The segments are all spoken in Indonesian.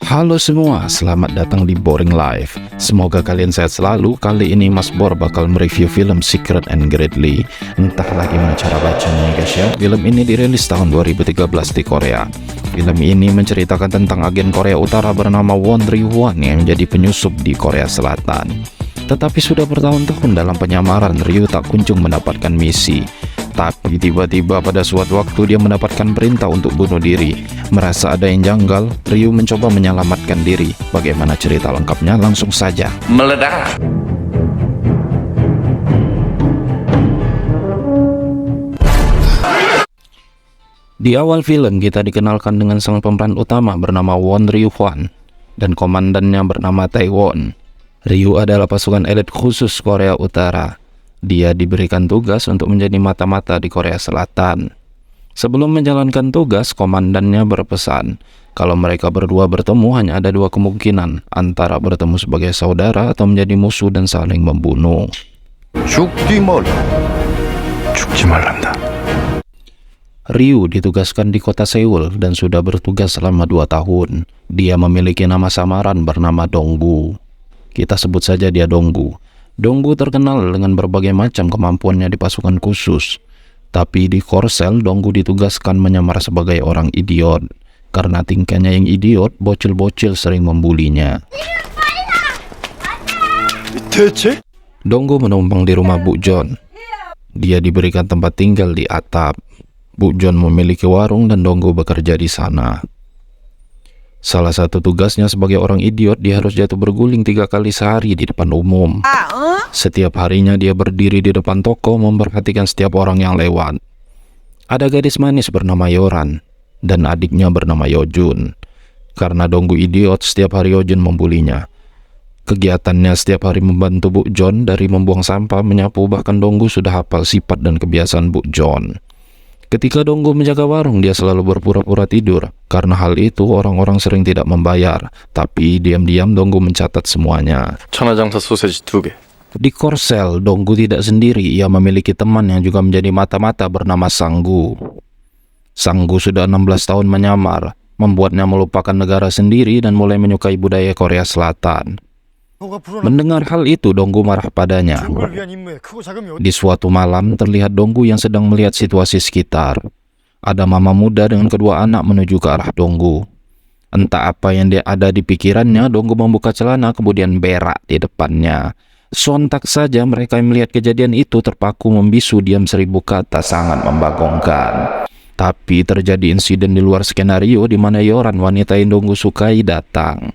Halo semua, selamat datang di Boring Life. Semoga kalian sehat selalu. Kali ini Mas Bor bakal mereview film Secret and Greatly. Entahlah gimana cara bacanya guys ya. Film ini dirilis tahun 2013 di Korea. Film ini menceritakan tentang agen Korea Utara bernama Won Ryu-hwan yang menjadi penyusup di Korea Selatan. Tetapi sudah bertahun-tahun dalam penyamaran, Ryu tak kunjung mendapatkan misi. Tapi tiba-tiba pada suatu waktu dia mendapatkan perintah untuk bunuh diri. Merasa ada yang janggal, Ryu mencoba menyelamatkan diri. Bagaimana cerita lengkapnya? Langsung saja. Meledak! Di awal film kita dikenalkan dengan sang pemeran utama bernama Won Ryu-hwan dan komandannya bernama Taewon. Ryu adalah pasukan elit khusus Korea Utara. Dia diberikan tugas untuk menjadi mata-mata di Korea Selatan. Sebelum menjalankan tugas, komandannya berpesan, kalau mereka berdua bertemu hanya ada dua kemungkinan, antara bertemu sebagai saudara atau menjadi musuh dan saling membunuh. 죽지 말란다. Ryu ditugaskan di kota Seoul dan sudah bertugas selama 2 tahun. Dia memiliki nama samaran bernama Donggu. Kita sebut saja dia Donggu. Donggu terkenal dengan berbagai macam kemampuannya di pasukan khusus. Tapi di Korsel, Donggu ditugaskan menyamar sebagai orang idiot. Karena tingkahnya yang idiot, bocil-bocil sering membulinya. Donggu menumpang di rumah Bu John. Dia diberikan tempat tinggal di atap. Bu John memiliki warung dan Donggu bekerja di sana. Salah satu tugasnya sebagai orang idiot, dia harus jatuh berguling 3 kali sehari di depan umum. Setiap harinya dia berdiri di depan toko memperhatikan setiap orang yang lewat. Ada gadis manis bernama Yoran dan adiknya bernama Yojun. Karena Donggu idiot, setiap hari Yojun membulinya. Kegiatannya setiap hari membantu Bu John dari membuang sampah, menyapu, bahkan Donggu sudah hafal sifat dan kebiasaan Bu John. Ketika Donggu menjaga warung, dia selalu berpura-pura tidur. Karena hal itu, orang-orang sering tidak membayar. Tapi diam-diam Donggu mencatat semuanya. 천하장사 소세지 2개. Di Korsel, Donggu tidak sendiri. Ia memiliki teman yang juga menjadi mata-mata bernama Sanggu. Sanggu sudah 16 tahun menyamar, membuatnya melupakan negara sendiri dan mulai menyukai budaya Korea Selatan. Mendengar hal itu, Donggu marah padanya. Di suatu malam, terlihat Donggu yang sedang melihat situasi sekitar. Ada mama muda dengan kedua anak menuju ke arah Donggu. Entah apa yang ada di pikirannya, Donggu membuka celana kemudian berak di depannya. Sontak saja mereka yang melihat kejadian itu terpaku membisu diam 1000 kata, sangat membagongkan. Tapi terjadi insiden di luar skenario di mana Yoran, wanita yang Donggu sukai, datang.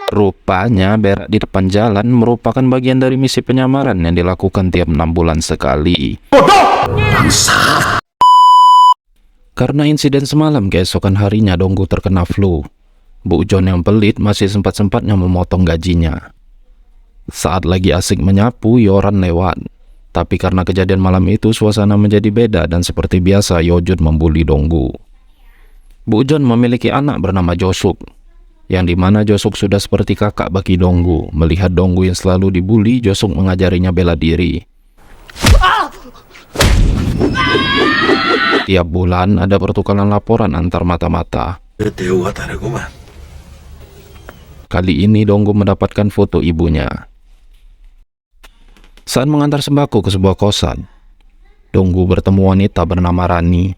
Rupanya berak di depan jalan merupakan bagian dari misi penyamaran yang dilakukan tiap 6 bulan sekali. Karena insiden semalam, keesokan harinya Donggu terkena flu. Bu John yang pelit masih sempat-sempatnya memotong gajinya. Saat lagi asik menyapu, Yoran lewat. Tapi karena kejadian malam itu, suasana menjadi beda dan seperti biasa Yojun membuli Donggu. Bu John memiliki anak bernama Josuk, yang dimana Josuk sudah seperti kakak bagi Donggu. Melihat Donggu yang selalu dibully, Josuk mengajarinya bela diri. Tiap bulan ada pertukaran laporan antar mata-mata. Kali ini Donggu mendapatkan foto ibunya. Saat mengantar sembako ke sebuah kosan, Donggu bertemu wanita bernama Rani.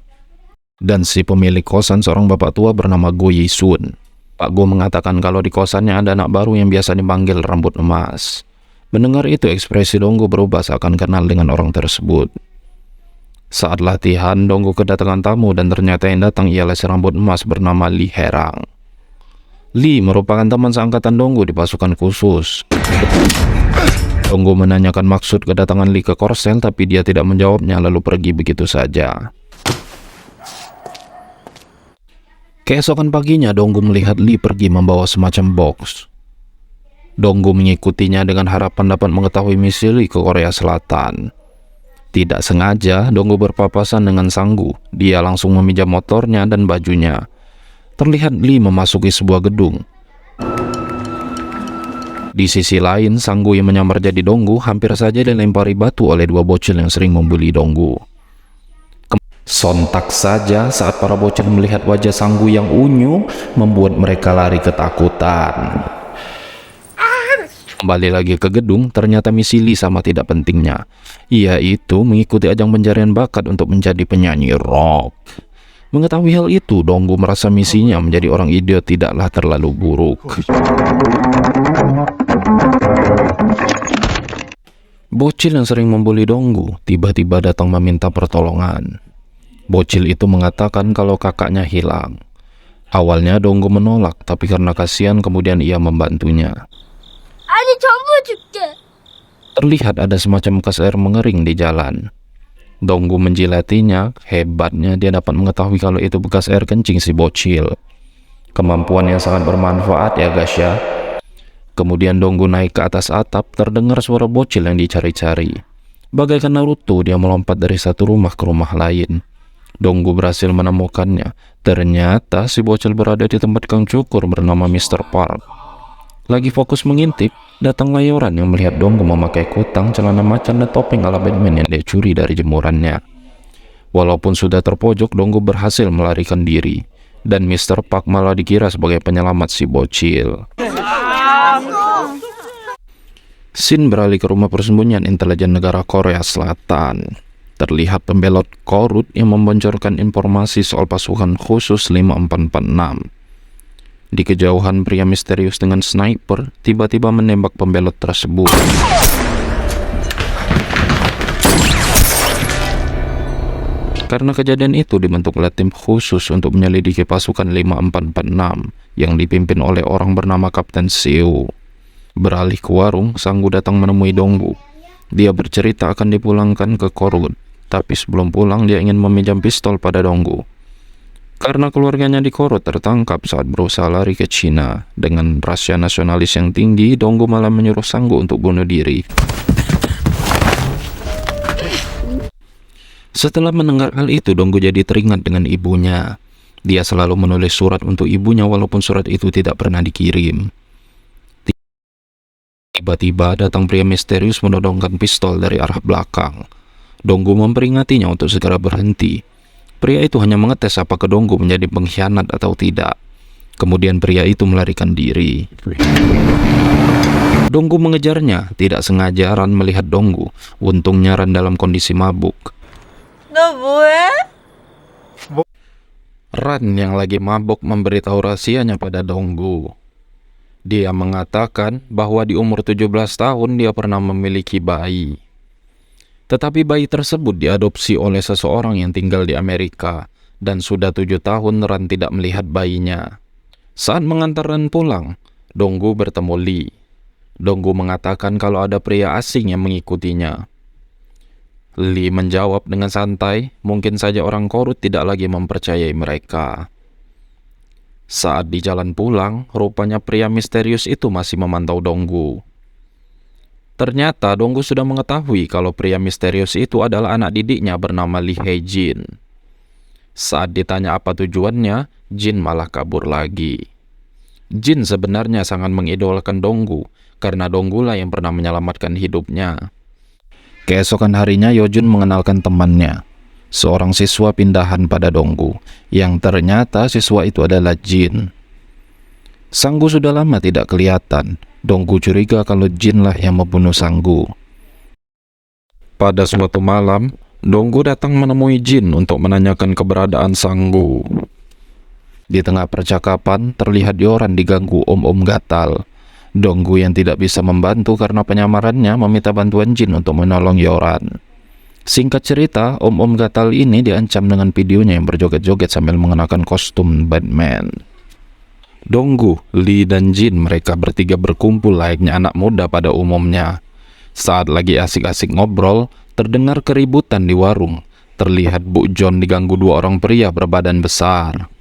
Dan si pemilik kosan seorang bapak tua bernama Go Yi-sun. Pak Go mengatakan kalau di kosannya ada anak baru yang biasa dipanggil rambut emas. Mendengar itu, ekspresi Donggu berubah seakan kenal dengan orang tersebut. Saat latihan, Donggu kedatangan tamu dan ternyata yang datang ialah si rambut emas bernama Lee Herang. Lee merupakan teman seangkatan Donggu di pasukan khusus. Donggu menanyakan maksud kedatangan Lee ke Korsel, tapi dia tidak menjawabnya lalu pergi begitu saja. Keesokan paginya, Donggu melihat Lee pergi membawa semacam box. Donggu mengikutinya dengan harapan dapat mengetahui misi Lee ke Korea Selatan. Tidak sengaja, Donggu berpapasan dengan Sanggu. Dia langsung meminjam motornya dan bajunya. Terlihat Lee memasuki sebuah gedung. Di sisi lain, Sanggu yang menyamar jadi Donggu hampir saja dilempari batu oleh 2 bocil yang sering membuli Donggu. Sontak saja saat para bocil melihat wajah Sanggu yang unyu membuat mereka lari ketakutan. Kembali lagi ke gedung, ternyata misi Lee sama tidak pentingnya. Ia itu mengikuti ajang pencarian bakat untuk menjadi penyanyi rock. Mengetahui hal itu, Donggu merasa misinya menjadi orang idiot tidaklah terlalu buruk. Bocil yang sering membuli Donggu tiba-tiba datang meminta pertolongan. Bocil itu mengatakan kalau kakaknya hilang. Awalnya Donggu menolak, tapi karena kasihan kemudian ia membantunya. 아니 전부 줄게. Terlihat ada semacam bekas air mengering di jalan. Donggu menjilatinya, hebatnya dia dapat mengetahui kalau itu bekas air kencing si bocil. Kemampuan yang sangat bermanfaat ya guys ya. Kemudian Donggu naik ke atas atap, terdengar suara bocil yang dicari-cari. Bagaikan Naruto, dia melompat dari satu rumah ke rumah lain. Donggu berhasil menemukannya. Ternyata si bocil berada di tempat kang cukur bernama Mr. Park. Lagi fokus mengintip, datanglah Yoran yang melihat Donggu memakai kutang, celana macan, dan topeng ala Batman yang dia curi dari jemurannya. Walaupun sudah terpojok, Donggu berhasil melarikan diri. Dan Mr. Park malah dikira sebagai penyelamat si bocil. Scene beralih ke rumah persembunyian intelijen negara Korea Selatan. Terlihat pembelot Korut yang memboncorkan informasi soal pasukan khusus 5446. Di kejauhan, pria misterius dengan sniper tiba-tiba menembak pembelot tersebut. Karena kejadian itu dibentuklah tim khusus untuk menyelidiki pasukan 5446 yang dipimpin oleh orang bernama Kapten Seo. Beralih ke warung, Sanggu datang menemui Donggu. Dia bercerita akan dipulangkan ke Korut, tapi sebelum pulang dia ingin meminjam pistol pada Donggu. Karena keluarganya di Korut tertangkap saat berusaha lari ke Cina. Dengan rahasia nasionalis yang tinggi, Donggu malah menyuruh Sanggu untuk bunuh diri. Setelah mendengar hal itu, Donggu jadi teringat dengan ibunya. Dia selalu menulis surat untuk ibunya walaupun surat itu tidak pernah dikirim. Tiba-tiba datang pria misterius menodongkan pistol dari arah belakang. Donggu memperingatinya untuk segera berhenti. Pria itu hanya mengetes apakah Donggu menjadi pengkhianat atau tidak. Kemudian pria itu melarikan diri. Donggu mengejarnya, tidak sengaja Ran melihat Donggu. Untungnya Ran dalam kondisi mabuk. 너 뭐해? Ran yang lagi mabuk memberitahu rahasianya pada Donggu. Dia mengatakan bahwa di umur 17 tahun dia pernah memiliki bayi. Tetapi bayi tersebut diadopsi oleh seseorang yang tinggal di Amerika, dan sudah 7 tahun Ran tidak melihat bayinya. Saat mengantar Ran pulang, Donggu bertemu Lee. Donggu mengatakan kalau ada pria asing yang mengikutinya. Lee menjawab dengan santai, mungkin saja orang Korut tidak lagi mempercayai mereka. Saat di jalan pulang, rupanya pria misterius itu masih memantau Donggu. Ternyata Donggu sudah mengetahui kalau pria misterius itu adalah anak didiknya bernama Lee Hae-jin. Saat ditanya apa tujuannya, Jin malah kabur lagi. Jin sebenarnya sangat mengidolakan Donggu, karena Donggu lah yang pernah menyelamatkan hidupnya. Keesokan harinya Yojun mengenalkan temannya, seorang siswa pindahan pada Donggu, yang ternyata siswa itu adalah Jin. Sanggu sudah lama tidak kelihatan. Donggu curiga kalau Jin lah yang membunuh Sanggu. Pada suatu malam, Donggu datang menemui Jin untuk menanyakan keberadaan Sanggu. Di tengah percakapan, terlihat Yoran diganggu om-om gatal. Donggu yang tidak bisa membantu karena penyamarannya meminta bantuan Jin untuk menolong Yoran. Singkat cerita, om-om gatal ini diancam dengan videonya yang berjoget-joget sambil mengenakan kostum Batman. Donggu, Lee, dan Jin mereka bertiga berkumpul layaknya anak muda pada umumnya. Saat lagi asik-asik ngobrol, terdengar keributan di warung. Terlihat Bu John diganggu dua orang pria berbadan besar.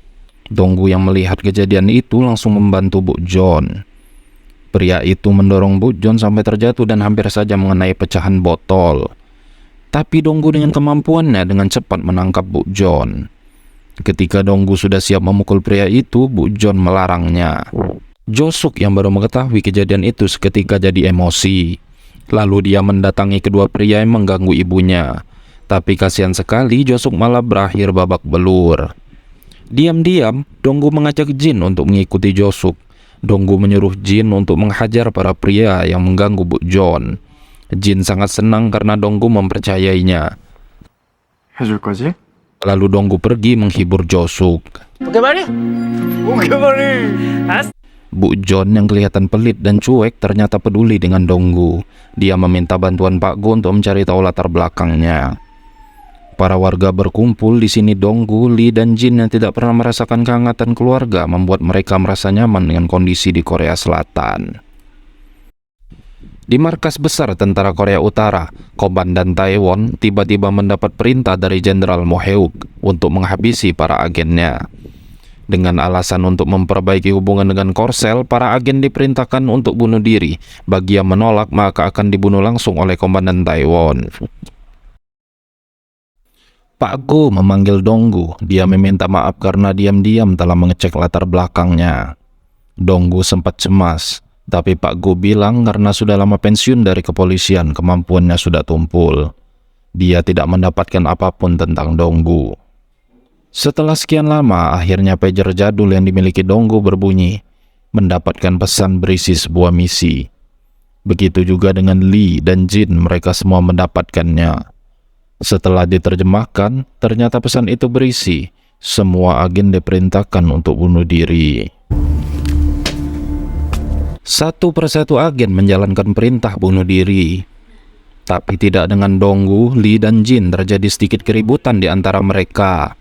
Donggu yang melihat kejadian itu langsung membantu Bu John. Pria itu mendorong Bu John sampai terjatuh dan hampir saja mengenai pecahan botol. Tapi Donggu dengan kemampuannya dengan cepat menangkap Bu John. Ketika Donggu sudah siap memukul pria itu, Bu John melarangnya. Josuk yang baru mengetahui kejadian itu seketika jadi emosi. Lalu dia mendatangi kedua pria yang mengganggu ibunya. Tapi kasihan sekali Josuk malah berakhir babak belur. Diam-diam, Donggu mengajak Jin untuk mengikuti Josuk. Donggu menyuruh Jin untuk menghajar para pria yang mengganggu Bu Jon. Jin sangat senang karena Donggu mempercayainya. 해줄 거지? Lalu Donggu pergi menghibur Josuk. Bu Jon yang kelihatan pelit dan cuek ternyata peduli dengan Donggu. Dia meminta bantuan Pak Go untuk mencari tahu latar belakangnya. Para warga berkumpul di sini. Donggu, Lee, dan Jin yang tidak pernah merasakan kehangatan keluarga membuat mereka merasa nyaman dengan kondisi di Korea Selatan. Di markas besar tentara Korea Utara, Komandan Taiwan tiba-tiba mendapat perintah dari Jenderal Mo Heuk untuk menghabisi para agennya. Dengan alasan untuk memperbaiki hubungan dengan Korsel, para agen diperintahkan untuk bunuh diri. Bagi yang menolak, maka akan dibunuh langsung oleh Komandan Taiwan. Pak Go memanggil Donggu. Dia meminta maaf karena diam-diam telah mengecek latar belakangnya. Donggu sempat cemas, tapi Pak Go bilang karena sudah lama pensiun dari kepolisian, kemampuannya sudah tumpul. Dia tidak mendapatkan apapun tentang Donggu. Setelah sekian lama, akhirnya pager jadul yang dimiliki Donggu berbunyi, mendapatkan pesan berisi sebuah misi. Begitu juga dengan Lee dan Jin, mereka semua mendapatkannya. Setelah diterjemahkan, ternyata pesan itu berisi, semua agen diperintahkan untuk bunuh diri. Satu persatu agen menjalankan perintah bunuh diri. Tapi tidak dengan Donggu, Lee, dan Jin. Terjadi sedikit keributan di antara mereka,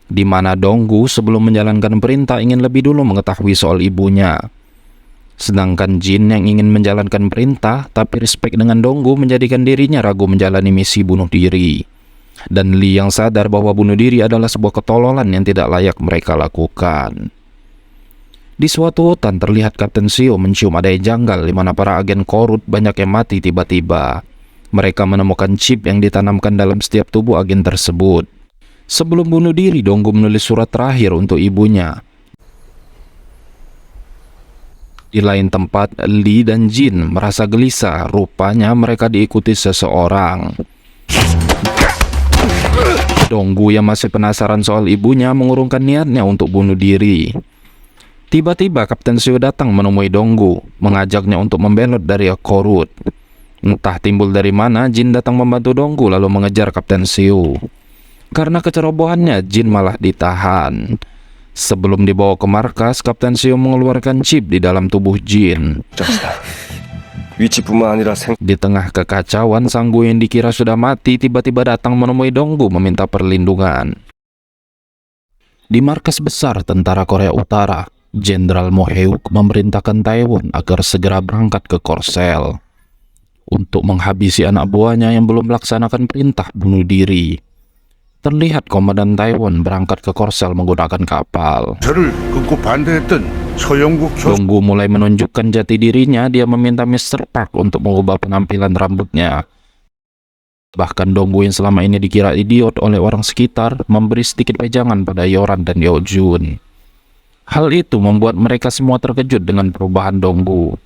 di mana Donggu sebelum menjalankan perintah ingin lebih dulu mengetahui soal ibunya. Sedangkan Jin yang ingin menjalankan perintah tapi respek dengan Donggu menjadikan dirinya ragu menjalani misi bunuh diri. Dan Lee yang sadar bahwa bunuh diri adalah sebuah ketololan yang tidak layak mereka lakukan. Di suatu hutan terlihat Kapten Seo mencium ada yang janggal di mana para agen korut banyak yang mati tiba-tiba. Mereka menemukan chip yang ditanamkan dalam setiap tubuh agen tersebut. Sebelum bunuh diri, Donggu menulis surat terakhir untuk ibunya. Di lain tempat, Lee dan Jin merasa gelisah. Rupanya mereka diikuti seseorang. Donggu yang masih penasaran soal ibunya mengurungkan niatnya untuk bunuh diri. Tiba-tiba Kapten Seo datang menemui Donggu, mengajaknya untuk membelot dari Korut. Entah timbul dari mana, Jin datang membantu Donggu lalu mengejar Kapten Seo. Karena kecerobohannya, Jin malah ditahan. Sebelum dibawa ke markas, Kapten Seo mengeluarkan chip di dalam tubuh Jin. Di tengah kekacauan, sang guru yang dikira sudah mati tiba-tiba datang menemui Donggu meminta perlindungan. Di markas besar tentara Korea Utara, Jenderal Mo Heuk memerintahkan Taiwan agar segera berangkat ke Korsel untuk menghabisi anak buahnya yang belum melaksanakan perintah bunuh diri. Terlihat Komandan Taiwan berangkat ke Korsel menggunakan kapal. Donggu mulai menunjukkan jati dirinya. Dia meminta Mr. Park untuk mengubah penampilan rambutnya. Bahkan Donggu yang selama ini dikira idiot oleh orang sekitar memberi sedikit pejangan pada Yoran dan Yeojun. Hal itu membuat mereka semua terkejut dengan perubahan Donggu.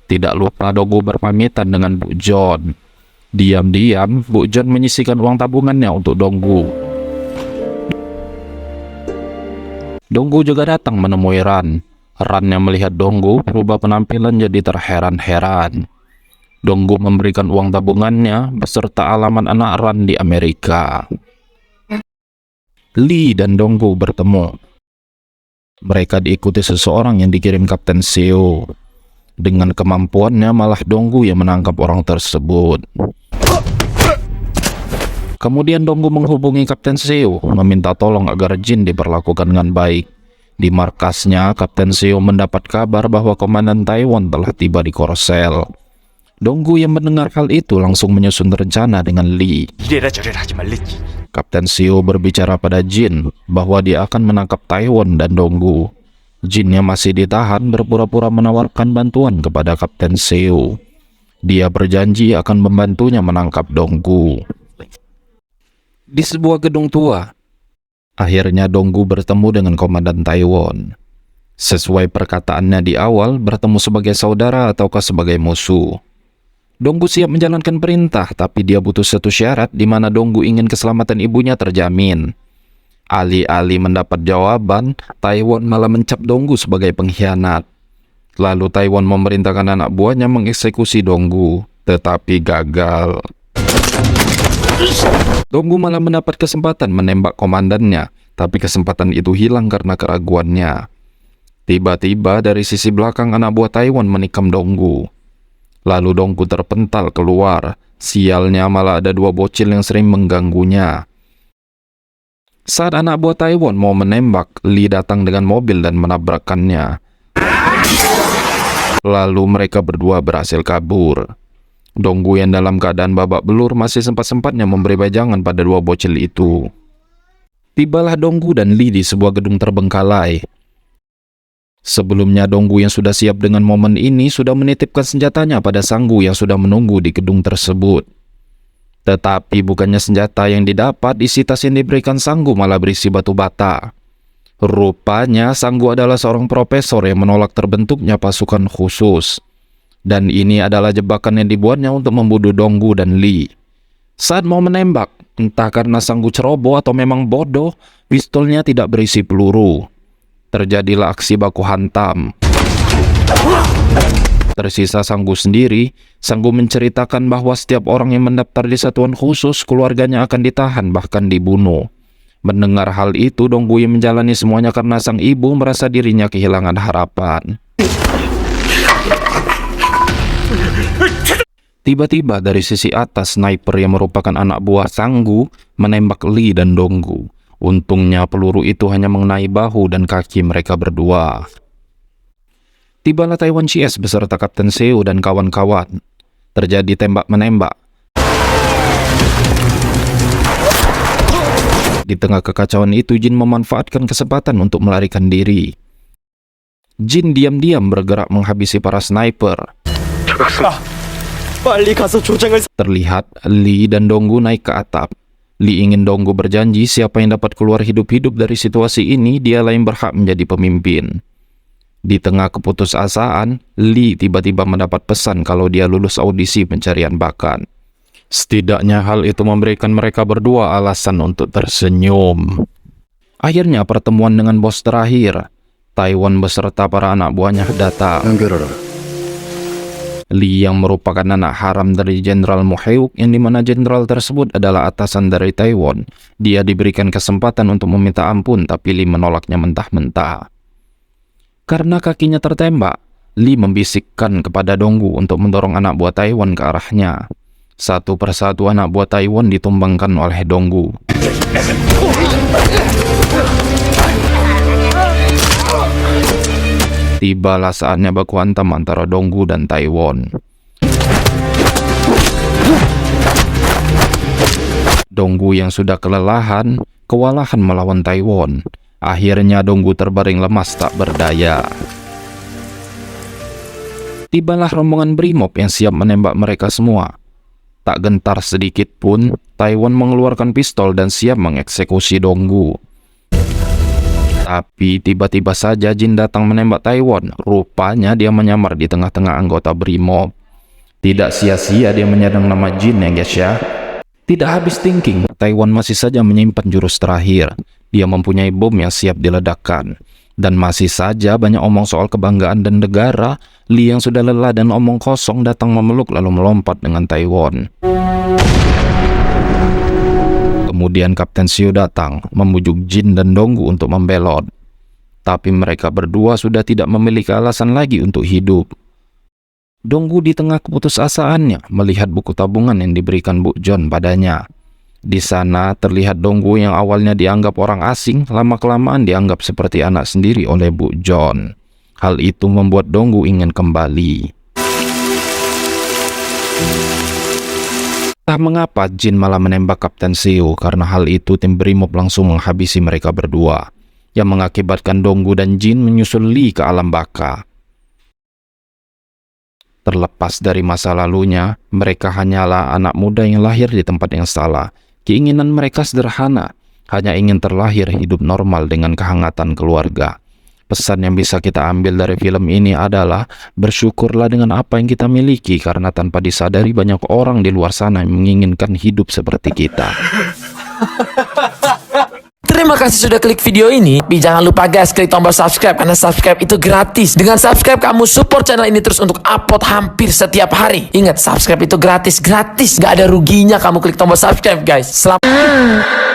Tidak lupa Donggu berpamitan dengan Bu Jon. Diam-diam, Bu Jon menyisihkan uang tabungannya untuk Donggu. Donggu juga datang menemui Ran. Ran yang melihat Donggu berubah penampilan jadi terheran-heran. Donggu memberikan uang tabungannya beserta alamat anak Ran di Amerika. Lee dan Donggu bertemu. Mereka diikuti seseorang yang dikirim Kapten Seo. Dengan kemampuannya malah Donggu yang menangkap orang tersebut. Kemudian Donggu menghubungi Kapten Seo, meminta tolong agar Jin diperlakukan dengan baik. Di markasnya, Kapten Seo mendapat kabar bahwa Komandan Taiwan telah tiba di Korsel. Donggu yang mendengar hal itu langsung menyusun rencana dengan Lee. Kapten Seo berbicara pada Jin bahwa dia akan menangkap Taiwan dan Donggu. Jin yang masih ditahan berpura-pura menawarkan bantuan kepada Kapten Seo. Dia berjanji akan membantunya menangkap Donggu. Di sebuah gedung tua, akhirnya Donggu bertemu dengan Komandan Taiwan. Sesuai perkataannya di awal, bertemu sebagai saudara ataukah sebagai musuh. Donggu siap menjalankan perintah, tapi dia butuh satu syarat di mana Donggu ingin keselamatan ibunya terjamin. Alih-alih mendapat jawaban, Taiwan malah mencap Donggu sebagai pengkhianat. Lalu Taiwan memerintahkan anak buahnya mengeksekusi Donggu, tetapi gagal. Donggu malah mendapat kesempatan menembak komandannya, tapi kesempatan itu hilang karena keraguannya. Tiba-tiba dari sisi belakang anak buah Taiwan menikam Donggu. Lalu Donggu terpental keluar. Sialnya malah ada dua bocil yang sering mengganggunya. Saat anak buah Taiwan mau menembak, Lee datang dengan mobil dan menabrakkannya. Lalu mereka berdua berhasil kabur. Donggu yang dalam keadaan babak belur masih sempat-sempatnya memberi bajangan pada dua bocil itu. Tibalah Donggu dan Lee di sebuah gedung terbengkalai. Sebelumnya Donggu yang sudah siap dengan momen ini sudah menitipkan senjatanya pada Sanggu yang sudah menunggu di gedung tersebut. Tetapi bukannya senjata yang didapat, isi tas yang diberikan Sanggu malah berisi batu bata. Rupanya Sanggu adalah seorang profesor yang menolak terbentuknya pasukan khusus. Dan ini adalah jebakan yang dibuatnya untuk membunuh Donggu dan Lee. Saat mau menembak, entah karena Sanggu ceroboh atau memang bodoh, pistolnya tidak berisi peluru. Terjadilah aksi baku hantam. Tersisa Sanggu sendiri. Sanggu menceritakan bahwa setiap orang yang mendaftar di satuan khusus, keluarganya akan ditahan bahkan dibunuh. Mendengar hal itu, Donggu yang menjalani semuanya karena sang ibu merasa dirinya kehilangan harapan. Tiba-tiba dari sisi atas, sniper yang merupakan anak buah Sanggu menembak Lee dan Donggu. Untungnya peluru itu hanya mengenai bahu dan kaki mereka berdua. Tibalah Taiwan CS beserta Kapten Seo dan kawan-kawan. Terjadi tembak-menembak. Di tengah kekacauan itu, Jin memanfaatkan kesempatan untuk melarikan diri. Jin diam-diam bergerak menghabisi para sniper. Terlihat Lee dan Donggu naik ke atap. Lee ingin Donggu berjanji siapa yang dapat keluar hidup-hidup dari situasi ini, dialah yang berhak menjadi pemimpin. Di tengah keputusasaan, Lee tiba-tiba mendapat pesan kalau dia lulus audisi pencarian bakat. Setidaknya hal itu memberikan mereka berdua alasan untuk tersenyum. Akhirnya pertemuan dengan bos terakhir. Taiwan beserta para anak buahnya datang. Lee yang merupakan anak haram dari Jenderal Moheuk, yang dimana jenderal tersebut adalah atasan dari Taiwan. Dia diberikan kesempatan untuk meminta ampun, tapi Lee menolaknya mentah-mentah. Karena kakinya tertembak, Lee membisikkan kepada Donggu untuk mendorong anak buah Taiwan ke arahnya. Satu persatu anak buah Taiwan ditumbangkan oleh Donggu. Tibalah saatnya baku hantam antara Donggu dan Taiwan. Donggu yang sudah kelelahan, kewalahan melawan Taiwan. Akhirnya Donggu terbaring lemas tak berdaya. Tibalah rombongan Brimob yang siap menembak mereka semua. Tak gentar sedikit pun, Taiwan mengeluarkan pistol dan siap mengeksekusi Donggu. Tapi tiba-tiba saja Jin datang menembak Taiwan. Rupanya dia menyamar di tengah-tengah anggota Brimob. Tidak sia-sia dia menyadang nama Jin ya guys ya. Tidak habis thinking, Taiwan masih saja menyimpan jurus terakhir. Dia mempunyai bom yang siap diledakkan. Dan masih saja banyak omong soal kebanggaan dan negara. Lee yang sudah lelah dan omong kosong datang memeluk lalu melompat dengan Taiwan. Kemudian Kapten Seo datang, memujuk Jin dan Donggu untuk membelot. Tapi mereka berdua sudah tidak memiliki alasan lagi untuk hidup. Donggu di tengah keputusasaannya melihat buku tabungan yang diberikan Bu John padanya. Di sana terlihat Donggu yang awalnya dianggap orang asing, lama-kelamaan dianggap seperti anak sendiri oleh Bu John. Hal itu membuat Donggu ingin kembali. Entah mengapa Jin malah menembak Kapten Seo. Karena hal itu tim Brimob langsung menghabisi mereka berdua, yang mengakibatkan Donggu dan Jin menyusul Lee ke alam baka. Terlepas dari masa lalunya, mereka hanyalah anak muda yang lahir di tempat yang salah. Keinginan mereka sederhana, hanya ingin terlahir hidup normal dengan kehangatan keluarga. Pesan yang bisa kita ambil dari film ini adalah bersyukurlah dengan apa yang kita miliki, karena tanpa disadari banyak orang di luar sana yang menginginkan hidup seperti kita. Terima kasih sudah klik video ini. Tapi jangan lupa guys, klik tombol subscribe karena subscribe itu gratis. Dengan subscribe kamu support channel ini terus untuk upload hampir setiap hari. Ingat, subscribe itu gratis, gak ada ruginya kamu klik tombol subscribe guys. Selamat